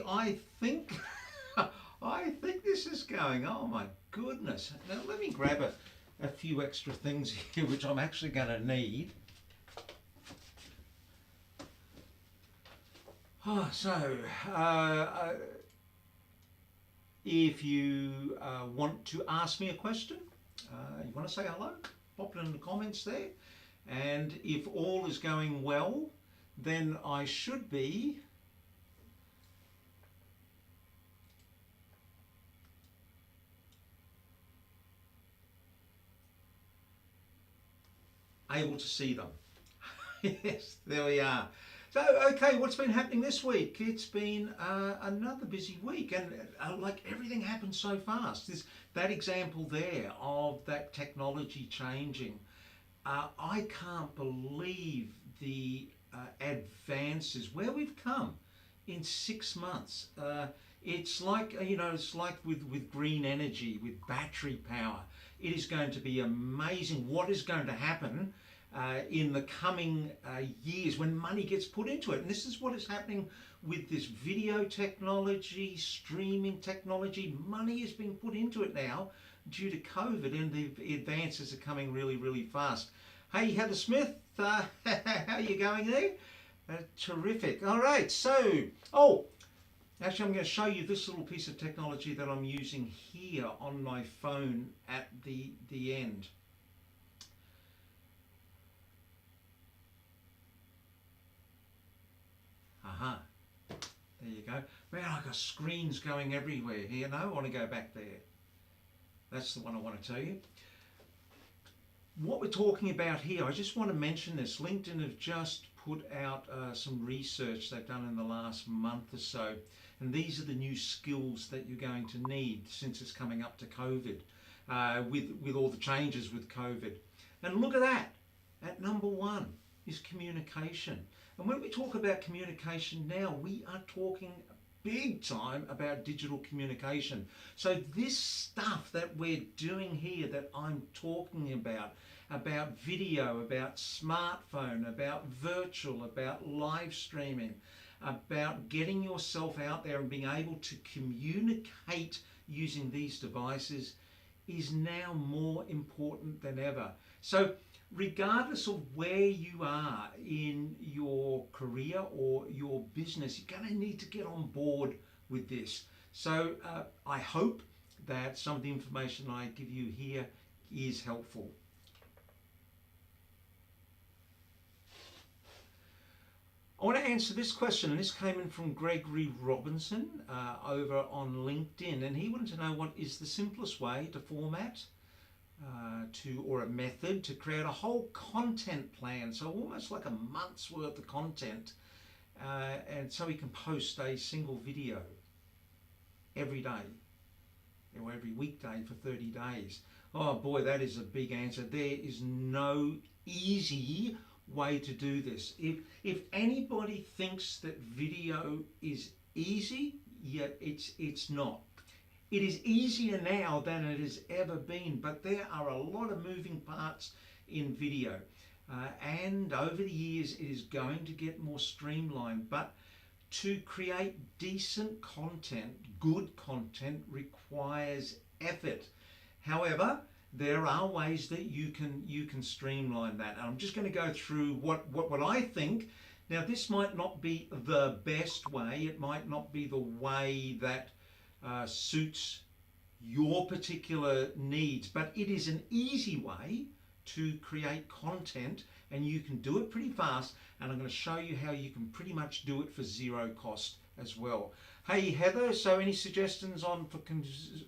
I think I think this is going. Oh my goodness! Now let me grab a few extra things here, which I'm actually going to need. So, if you want to ask me a question, you want to say hello, pop it in the comments there. And if all is going well, then I should be able to see them. Yes, there we are. So, okay, what's been happening this week? It's been another busy week, and like everything happened so fast. That example there of that technology changing, I can't believe the advances where we've come in 6 months. It's like it's like with green energy, with battery power. It is going to be amazing what is going to happen in the coming years when money gets put into it. And this is what is happening with this video technology, streaming technology. Money is being put into it now due to COVID, and the advances are coming really, really fast. Hey, Heather Smith, how are you going there? Terrific. All right, so, actually I'm going to show you this little piece of technology that I'm using here on my phone at the end. Aha, there you go. Man, I've got screens going everywhere here. No, I want to go back there. That's the one I want to tell you. What we're talking about here, I just want to mention this. LinkedIn have just put out some research they've done in the last month or so. And these are the new skills that you're going to need since it's coming up to COVID, with all the changes with COVID. And look at that. At number one is communication. And when we talk about communication now, we are talking big time about digital communication. So this stuff that we're doing here, that I'm talking about video, about smartphone, about virtual, about live streaming, about getting yourself out there and being able to communicate using these devices, is now more important than ever. So regardless of where you are in your career or your business, you're going to need to get on board with this. So I hope that some of the information I give you here is helpful. I want to answer this question, and this came in from Gregory Robinson over on LinkedIn, and he wanted to know what is the simplest way to format or a method to create a whole content plan, so almost like a month's worth of content, and so he can post a single video every day or every weekday for 30 days. Oh boy, that is a big answer. There is no easy way to do this. If anybody thinks that video is easy, yet it's not. It is easier now than it has ever been, but there are a lot of moving parts in video. And over the years, it is going to get more streamlined. But to create decent content, good content, requires effort. However, there are ways that you can streamline that. And I'm just going to go through what I think. Now, this might not be the best way. It might not be the way that suits your particular needs, but it is an easy way to create content, and you can do it pretty fast, and I'm going to show you how you can pretty much do it for zero cost as well. Hey Heather, so any suggestions on for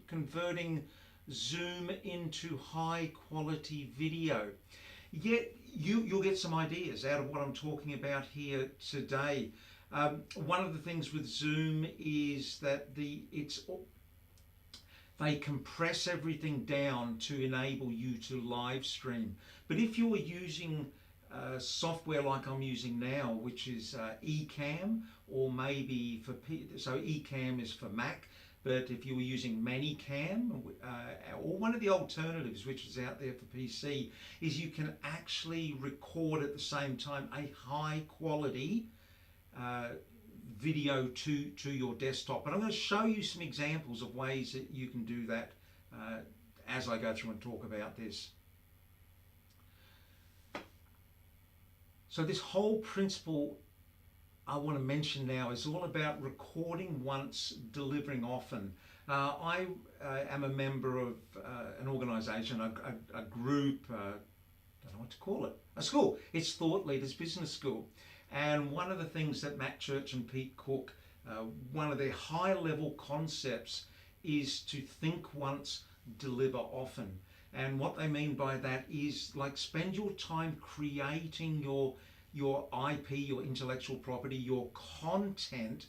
converting Zoom into high quality video? Yet you'll get some ideas out of what I'm talking about here today. One of the things with Zoom is that they compress everything down to enable you to live stream. But if you're using software like I'm using now, which is Ecamm, or maybe so Ecamm is for Mac, but if you were using Manicam, or one of the alternatives which is out there for PC, is you can actually record at the same time a high quality video to your desktop. But I'm going to show you some examples of ways that you can do that as I go through and talk about this. So this whole principle I want to mention now is all about recording once, delivering often. I am a member of an organisation, a group, I don't know what to call it, a school. It's Thought Leaders Business School. And one of the things that Matt Church and Pete Cook, one of their high level concepts is to think once, deliver often. And what they mean by that is like spend your time creating your IP, your intellectual property, your content.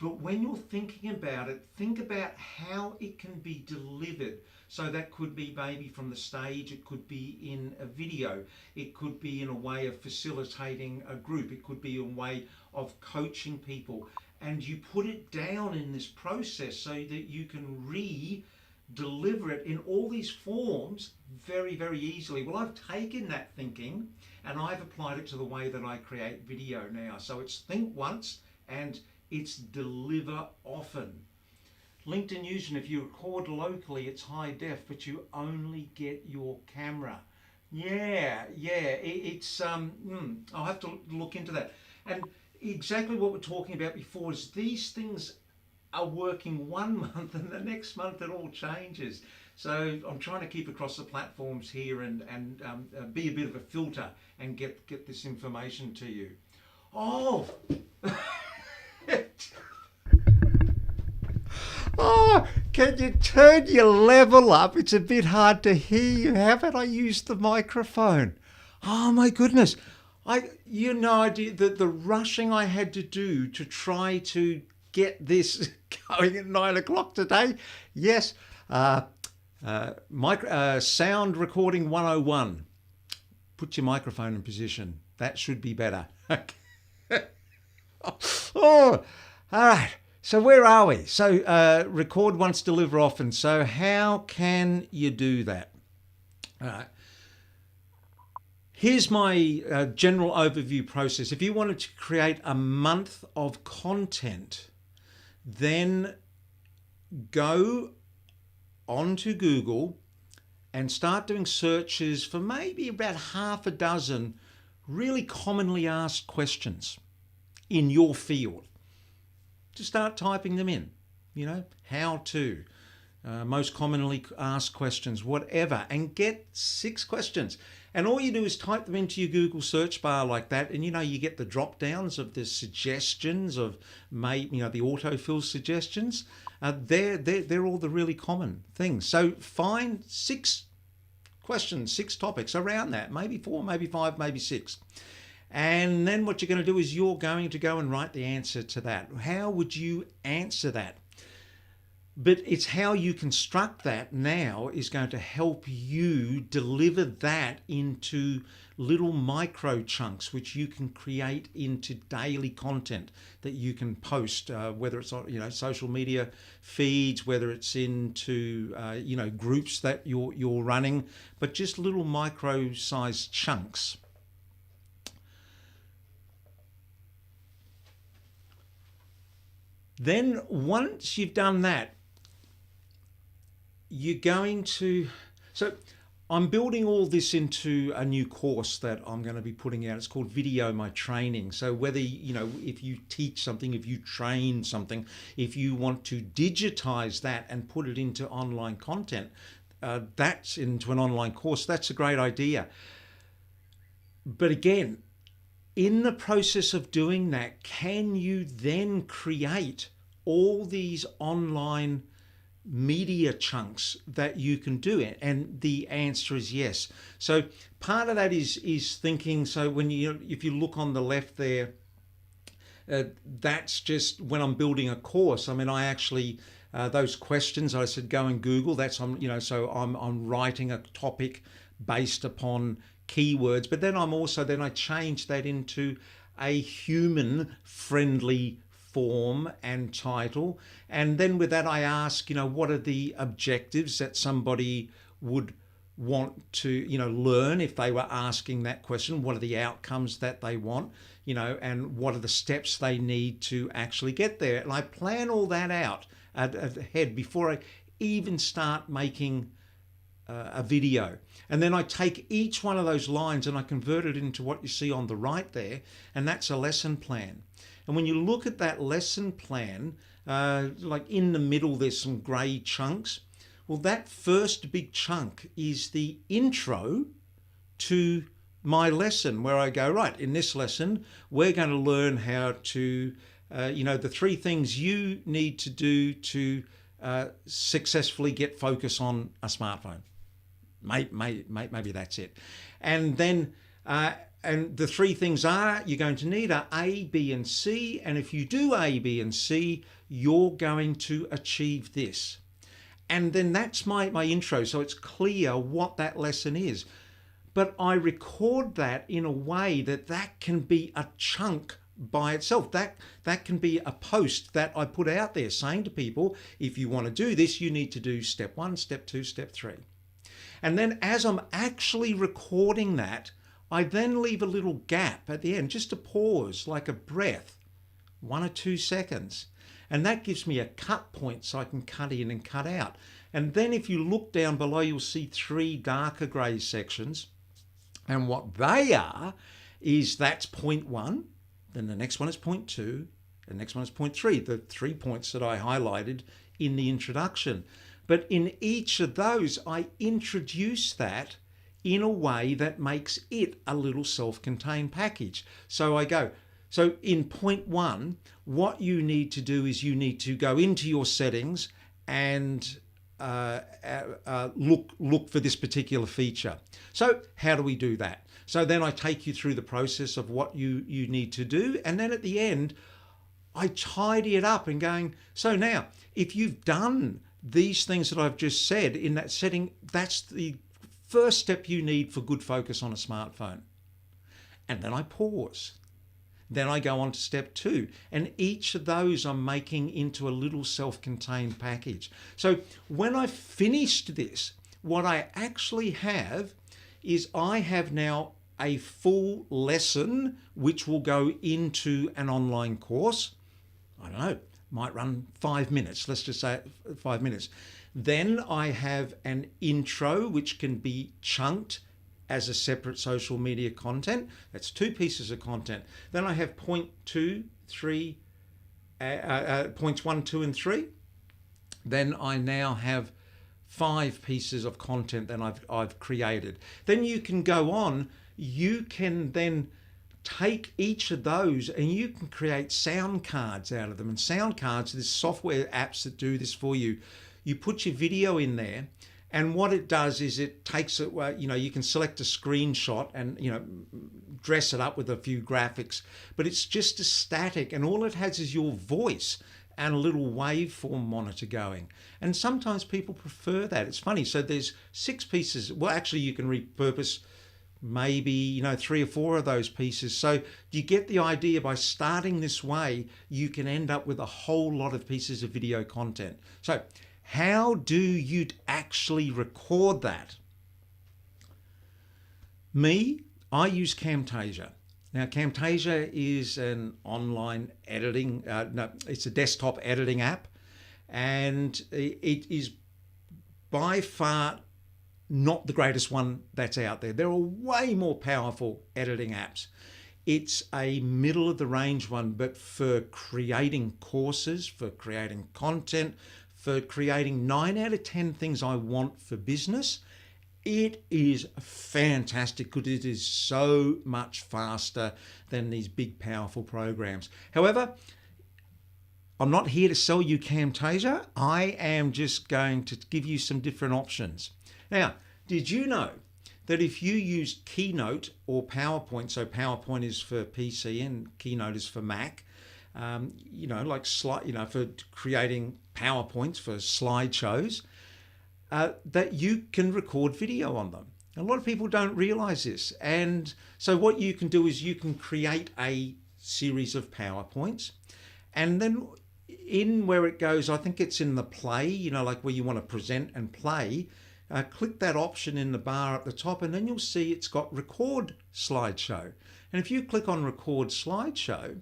But when you're thinking about it, think about how it can be delivered. So that could be maybe from the stage, it could be in a video, it could be in a way of facilitating a group, it could be a way of coaching people. And you put it down in this process so that you can deliver it in all these forms very, very easily. Well, I've taken that thinking and I've applied it to the way that I create video now. So it's think once and it's deliver often. LinkedIn Using, if you record locally, it's high def, but you only get your camera. It's I'll have to look into that. And exactly what we're talking about before is these things are working 1 month and the next month it all changes. So I'm trying to keep across the platforms here and be a bit of a filter and get this information to you. Oh, oh, can you turn your level up? It's a bit hard to hear you. Haven't I used the microphone? Oh my goodness. You have no idea the rushing I had to do to try to get this going at 9 o'clock today. Yes, sound recording 101. Put your microphone in position. That should be better. Oh, all right. So where are we? So record once, deliver often. So how can you do that? All right. Here's my general overview process. If you wanted to create a month of content, then go onto Google and start doing searches for maybe about half a dozen really commonly asked questions in your field. Just start typing them in, how to, most commonly asked questions, whatever, and get 6 questions. And all you do is type them into your Google search bar like that, and you get the drop downs of the suggestions of the autofill suggestions. They're all the really common things. So find 6 questions, 6 topics around that, maybe 4, maybe 5, maybe 6. And then what you're going to do is you're going to go and write the answer to that. How would you answer that? But it's how you construct that now is going to help you deliver that into little micro chunks, which you can create into daily content that you can post, whether it's on social media feeds, whether it's into groups that you're running, but just little micro sized chunks. Then once you've done that, you're going to, so I'm building all this into a new course that I'm going to be putting out. It's called Video My Training. So whether, if you teach something, if you train something, if you want to digitize that and put it into online content, that's into an online course. That's a great idea. But again, in the process of doing that, can you then create all these online media chunks that you can do it? And the answer is yes. So part of that is thinking, so when if you look on the left there, that's just when I'm building a course. I mean, I actually those questions I said go and Google, that's on, so I'm writing a topic based upon keywords, but then I change that into a human friendly form and title, and then with that I ask, what are the objectives that somebody would want to, learn if they were asking that question, what are the outcomes that they want, and what are the steps they need to actually get there. And I plan all that out ahead before I even start making a video. And then I take each one of those lines and I convert it into what you see on the right there, and that's a lesson plan. And when you look at that lesson plan, like in the middle there's some grey chunks. Well, that first big chunk is the intro to my lesson, where I go, right, in this lesson we're going to learn how to the 3 things you need to do to successfully get focus on a smartphone. Maybe that's it. And then and the 3 things you're going to need are A, B, and C. And if you do A, B, and C, you're going to achieve this. And then that's my intro, so it's clear what that lesson is. But I record that in a way that can be a chunk by itself. That can be a post that I put out there saying to people, if you want to do this, you need to do step 1, step 2, step 3. And then as I'm actually recording that, I then leave a little gap at the end, just a pause, like a breath, 1 or 2 seconds. And that gives me a cut point so I can cut in and cut out. And then if you look down below, you'll see 3 darker grey sections. And what they are is that's point 1, then the next one is point 2, the next one is point 3, the 3 points that I highlighted in the introduction. But in each of those, I introduce that in a way that makes it a little self-contained package. So I go, so in point 1, what you need to do is you need to go into your settings and look for this particular feature. So how do we do that? So then I take you through the process of what you need to do. And then at the end, I tidy it up and going, so now, if you've done these things that I've just said in that setting, that's the first step you need for good focus on a smartphone. And then I pause. Then I go on to step 2. And each of those I'm making into a little self-contained package. So when I've finished this, what I actually have is I have now a full lesson which will go into an online course. I don't know, might run 5 minutes. Let's just say 5 minutes. Then I have an intro which can be chunked as a separate social media content. That's 2 pieces of content. Then I have points 1, 2, and 3. Then I now have 5 pieces of content that I've created. Then you can go on. You can then take each of those and you can create sound cards out of them. And sound cards, there's software apps that do this for you. You put your video in there, and what it does is it takes it, you can select a screenshot and, dress it up with a few graphics, but it's just a static, and all it has is your voice and a little waveform monitor going. And sometimes people prefer that. It's funny. So there's 6 pieces. Well, actually, you can repurpose maybe 3 or 4 of those pieces. So you get the idea. By starting this way, you can end up with a whole lot of pieces of video content. So how do you actually record that? I use Camtasia. Now, Camtasia is an online editing, it's a desktop editing app, and it is by far not the greatest one that's out there. There are way more powerful editing apps. It's a middle of the range one, but for creating courses, for creating content, for creating 9 out of 10 things I want for business, it is fantastic because it is so much faster than these big, powerful programs. However, I'm not here to sell you Camtasia. I am just going to give you some different options. Now, did you know that if you use Keynote or PowerPoint, so PowerPoint is for PC and Keynote is for Mac, for creating PowerPoints for slideshows, that you can record video on them. A lot of people don't realize this. And so what you can do is you can create a series of PowerPoints, and then in where it goes, I think it's in the play, like where you want to present and play, click that option in the bar at the top, and then you'll see it's got record slideshow. And if you click on record slideshow,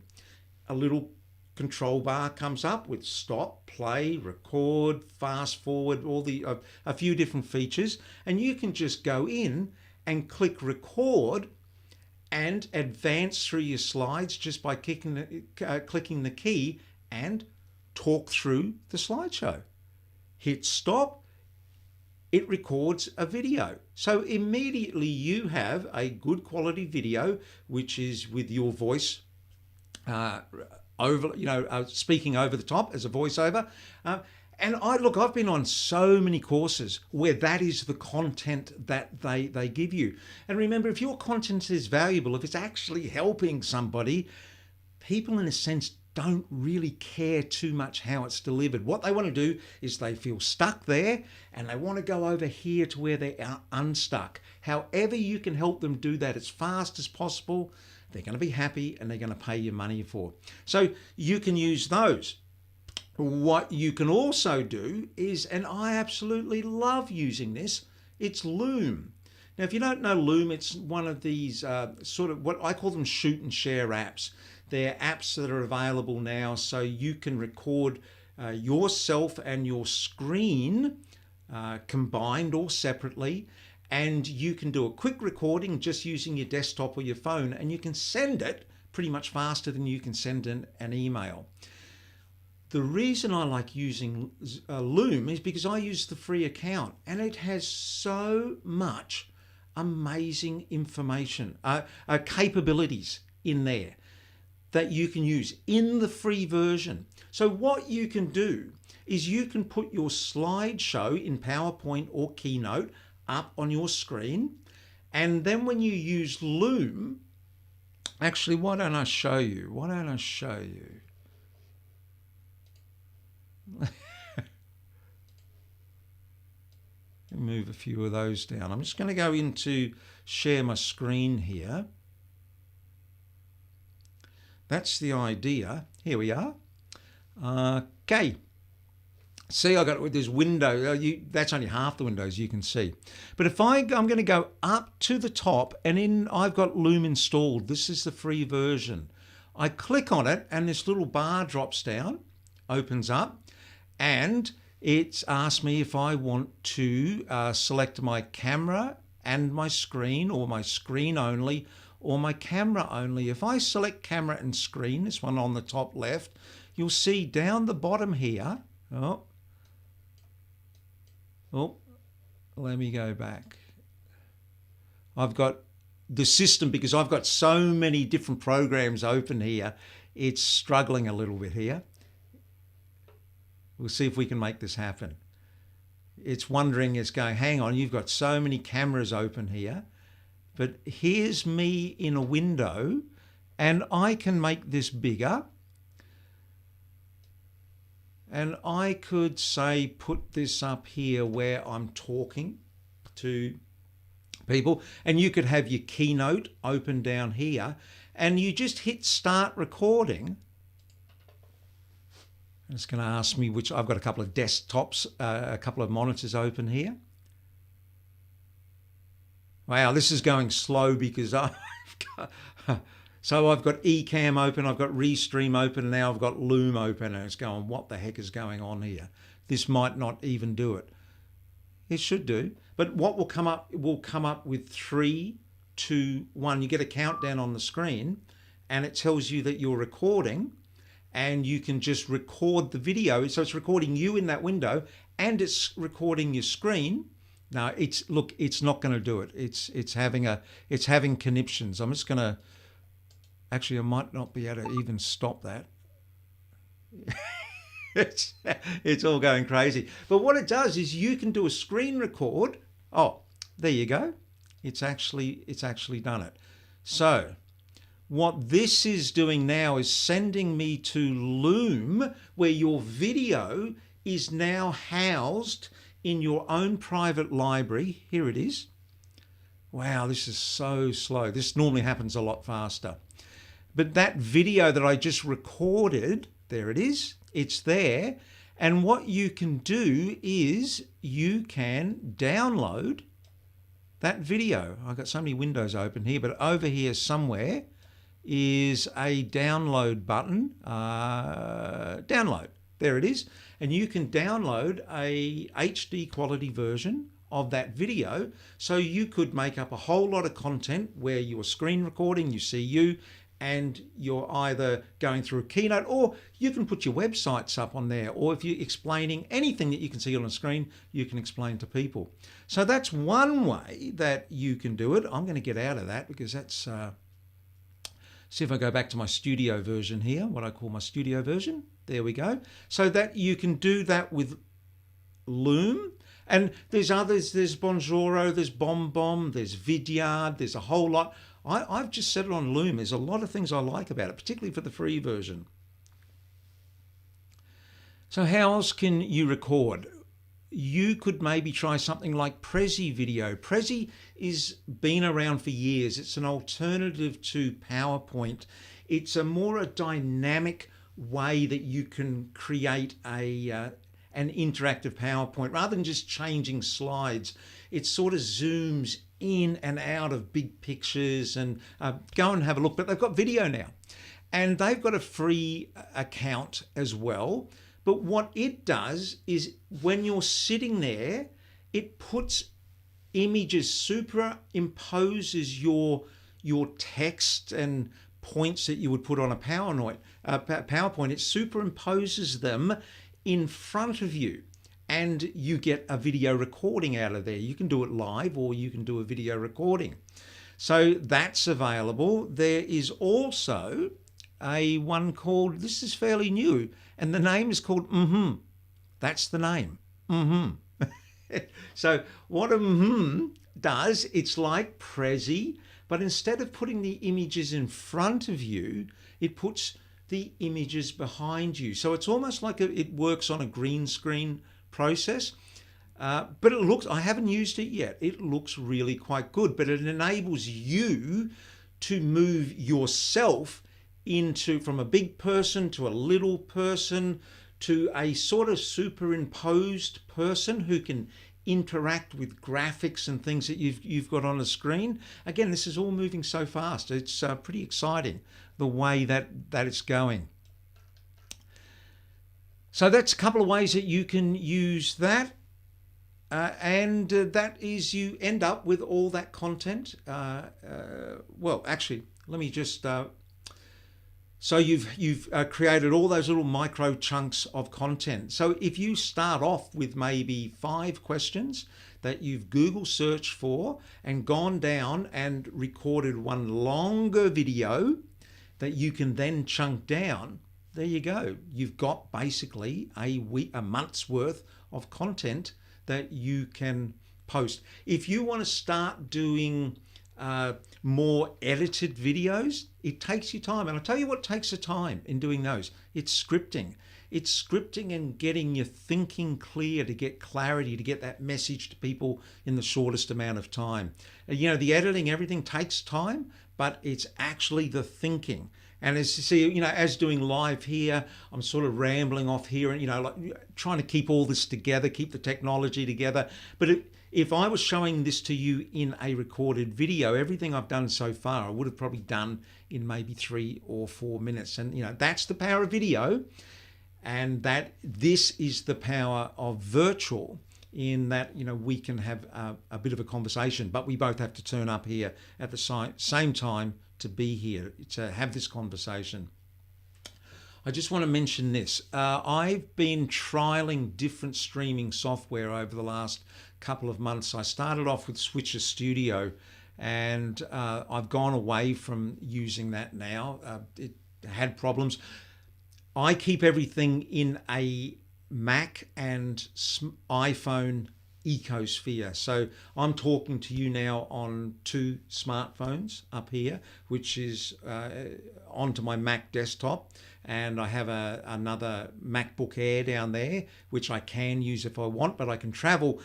a little control bar comes up with stop, play, record, fast forward, all the a few different features, and you can just go in and click record and advance through your slides just by clicking the key and talk through the slideshow. Hit stop, it records a video. So immediately you have a good quality video, which is with your voice speaking over the top as a voiceover. And I've been on so many courses where that is the content that they give you. And remember, if your content is valuable, if it's actually helping somebody, people in a sense don't really care too much how it's delivered. What they want to do is they feel stuck there and they want to go over here to where they are unstuck. However you can help them do that as fast as possible, they're going to be happy and they're going to pay you money for. So you can use those. What you can also do is, and I absolutely love using this, it's Loom. Now, if you don't know Loom, it's one of these sort of what I call them shoot and share apps. They're apps that are available now so you can record yourself and your screen combined or separately, and you can do a quick recording just using your desktop or your phone, and you can send it pretty much faster than you can send an email. The reason I like using Loom is because I use the free account, and it has so much amazing information, capabilities in there that you can use in the free version. So what you can do is you can put your slideshow in PowerPoint or Keynote up on your screen, and then when you use Loom, actually, why don't I show you? Move a few of those down. I'm just going to go into share my screen here. That's the idea. Here we are. Okay. See, I got this window. That's only half the windows you can see. But if I'm going to go up to the top, and I've got Loom installed. This is the free version. I click on it, and this little bar drops down, opens up, and it's asked me if I want to select my camera and my screen, or my screen only, or my camera only. If I select camera and screen, this one on the top left, you'll see down the bottom here, let me go back. I've got the system, because I've got so many different programs open here, it's struggling a little bit here. We'll see if we can make this happen. It's wondering, it's going, hang on, you've got so many cameras open here. But here's me in a window, and I can make this bigger. And I could say, put this up here where I'm talking to people. And you could have your Keynote open down here, and you just hit start recording. It's going to ask me which. I've got a couple of desktops, a couple of monitors open here. Wow, this is going slow because I've got Ecamm open, I've got Restream open, and now I've got Loom open, and it's going, what the heck is going on here? This might not even do it. It should do. But what will come up with 3, 2, 1. You get a countdown on the screen, and it tells you that you're recording, and you can just record the video. So it's recording you in that window, and it's recording your screen. Now it's not going to do it. It's having conniptions. I'm just going to, actually, I might not be able to even stop that. It's all going crazy. But what it does is you can do a screen record. Oh, there you go. It's actually done it. So what this is doing now is sending me to Loom, where your video is now housed in your own private library. Here it is. Wow, this is so slow. This normally happens a lot faster. But that video that I just recorded, there it is. It's there. And what you can do is you can download that video. I've got so many windows open here, but over here somewhere is a download button. Download. There it is. And you can download a HD quality version of that video. So you could make up a whole lot of content where you're screen recording, you see you, and you're either going through a keynote, or you can put your websites up on there, or if you're explaining anything that you can see on the screen, you can explain to people. So that's one way that you can do it. I'm going to get out of that because that's, see if I go back to my studio version here, what I call my studio version. There we go. So that you can do that with Loom. And there's others, there's Bonjoro, there's BombBomb, there's Vidyard, there's a whole lot. I've just set it on Loom. There's a lot of things I like about it, particularly for the free version. So how else can you record? You could maybe try something like Prezi Video. Prezi is been around for years. It's an alternative to PowerPoint. It's a more dynamic way that you can create an interactive PowerPoint rather than just changing slides. It sort of zooms in and out of big pictures, and go and have a look. But they've got video now, and they've got a free account as well. But what it does is when you're sitting there, it puts images, superimposes your text and points that you would put on a PowerPoint. It superimposes them in front of you, and you get a video recording out of there. You can do it live, or you can do a video recording. So that's available. There is also a one called, this is fairly new, and the name is called That's the name. So what does, it's like Prezi, but instead of putting the images in front of you, it puts the images behind you. So it's almost like it works on a green screen process. But it looks, I haven't used it yet. It looks really quite good, but it enables you to move yourself into, from a big person to a little person to a sort of superimposed person who can interact with graphics and things that you've got on the screen. Again, this is all moving so fast. It's pretty exciting the way that it's going. So that's a couple of ways that you can use that. And that is, you end up with all that content. Well, actually, let me just... So you've created all those little micro chunks of content. So if you start off with maybe 5 questions that you've Google searched for and gone down and recorded one longer video that you can then chunk down, there you go. You've got basically a month's worth of content that you can post. If you want to start doing more edited videos, it takes you time. And I'll tell you what takes the time in doing those. It's scripting. It's scripting and getting your thinking clear, to get clarity, to get that message to people in the shortest amount of time. You know, the editing, everything takes time, but it's actually the thinking. And as you see, you know, as doing live here, I'm sort of rambling off here and, you know, like trying to keep all this together, keep the technology together. But if I was showing this to you in a recorded video, everything I've done so far, I would have probably done in maybe 3 or 4 minutes. And, you know, that's the power of video. And that this is the power of virtual, in that, you know, we can have a bit of a conversation, but we both have to turn up here at the same time to be here, to have this conversation. I just want to mention this. I've been trialing different streaming software over the last couple of months. I started off with Switcher Studio, and I've gone away from using that now. It had problems. I keep everything in a Mac and iPhone ecosphere. So I'm talking to you now on 2 smartphones up here, which is onto my Mac desktop. And I have another MacBook Air down there, which I can use if I want, but I can travel.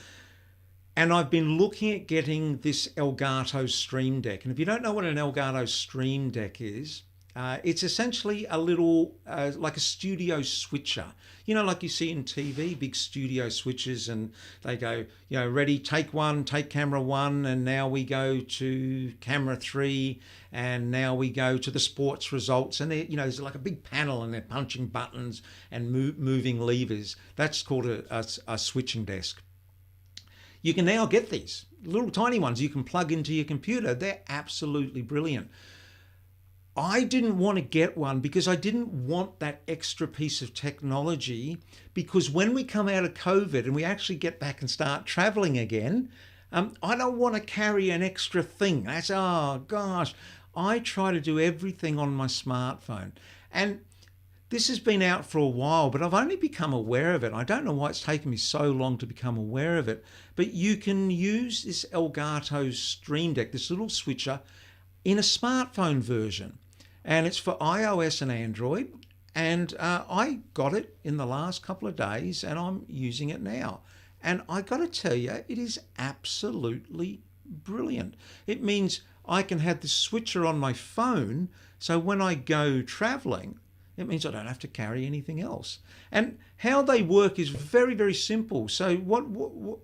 And I've been looking at getting this Elgato Stream Deck. And if you don't know what an Elgato Stream Deck is, It's essentially a little, like a studio switcher. You know, like you see in TV, big studio switches, and they go, you know, ready, take one, take camera one, and now we go to camera 3, and now we go to the sports results. And you know, there's like a big panel, and they're punching buttons and moving levers. That's called a switching desk. You can now get these little tiny ones you can plug into your computer. They're absolutely brilliant. I didn't want to get one because I didn't want that extra piece of technology, because when we come out of COVID and we actually get back and start traveling again, I don't want to carry an extra thing. That's, oh gosh, I try to do everything on my smartphone. And this has been out for a while, but I've only become aware of it. I don't know why it's taken me so long to become aware of it, but you can use this Elgato Stream Deck, this little switcher, in a smartphone version. And it's for iOS and Android. And I got it in the last couple of days, and I'm using it now. And I got to tell you, it is absolutely brilliant. It means I can have the switcher on my phone, so when I go traveling, it means I don't have to carry anything else. And how they work is very, very simple. So what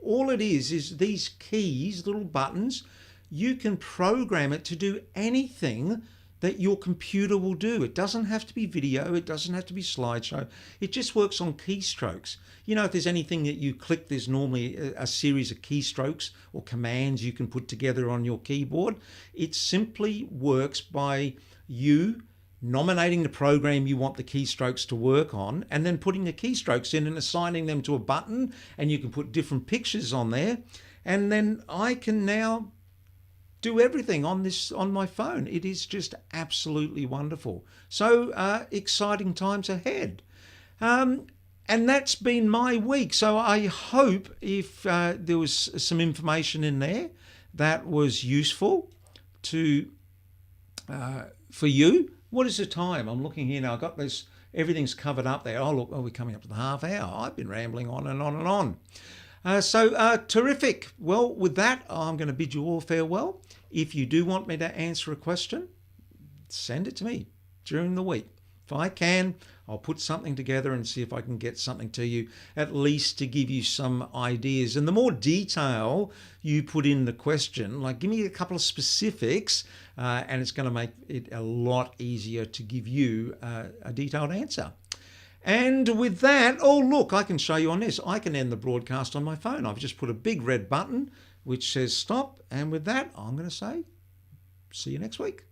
all it is these keys, little buttons. You can program it to do anything that your computer will do. It doesn't have to be video. It doesn't have to be slideshow. It just works on keystrokes. You know, if there's anything that you click, there's normally a series of keystrokes or commands you can put together on your keyboard. It simply works by you nominating the program you want the keystrokes to work on, and then putting the keystrokes in and assigning them to a button, and you can put different pictures on there. And then I can now do everything on my phone. It is just absolutely wonderful. So exciting times ahead. And that's been my week. So I hope if there was some information in there that was useful for you. What is the time? I'm looking here now. I've got this, everything's covered up there. Oh, look, we're coming up to the half hour. I've been rambling on and on and on. So terrific. Well, with that, I'm going to bid you all farewell. If you do want me to answer a question, send it to me during the week. If I can, I'll put something together and see if I can get something to you, at least to give you some ideas. And the more detail you put in the question, like give me a couple of specifics, and it's going to make it a lot easier to give you a detailed answer. And with that, oh look, I can show you on this. I can end the broadcast on my phone. I've just put a big red button which says stop. And with that, I'm going to say, see you next week.